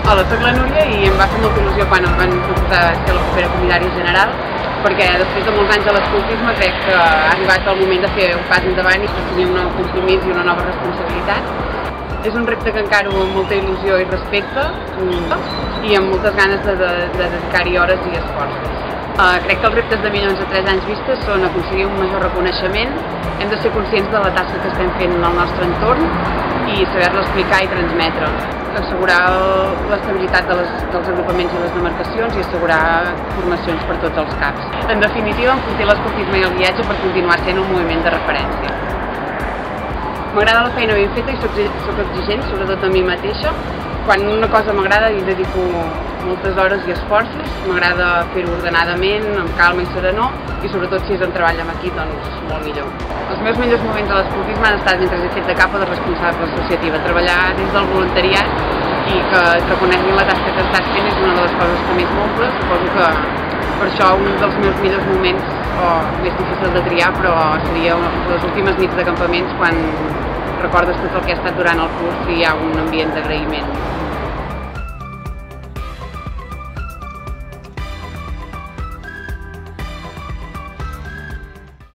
Hola, soc la Núria i em va fer molta il·lusió quan em van proposar ser la propera comissària general, perquè després de molts anys de l'escoltisme crec que ha arribat el moment de fer un pas endavant i assumir un nou compromís i una nova responsabilitat. És un repte que encaro amb molta il·lusió i respecte i amb moltes ganes de dedicar-hi hores i esforços. Crec que els reptes de milions de 3 anys vistes són aconseguir un major reconeixement, hem de ser conscients de la tasca que estem fent al nostre entorn i saber-la explicar i transmetre. Assegurar l'estabilitat dels agrupaments i les demarcacions i assegurar formacions per tots els CAPs. En definitiva, enfortir l'escoltisme i el guiatge per continuar sent un moviment de referència. M'agrada la feina ben feta i soc exigent, sobretot a mi mateixa. Quan una cosa m'agrada hi dedico moltes hores i esforços, m'agrada fer-ho ordenadament, amb calma i serenor, i sobretot si és un treball amb equip, doncs molt millor. Els meus millors moments a l'escoltisme han estat mentre he fet de capa de responsable associativa. Treballar des del voluntariat i que et reconeguin la tasca que estàs fent és una de les coses que més m'omple. Suposo que per això un dels meus millors moments, o més difícil de triar, però seria les últimes nits de campaments quan recordes tot el que ha estat durant el curs i hi ha un ambient d'agraïment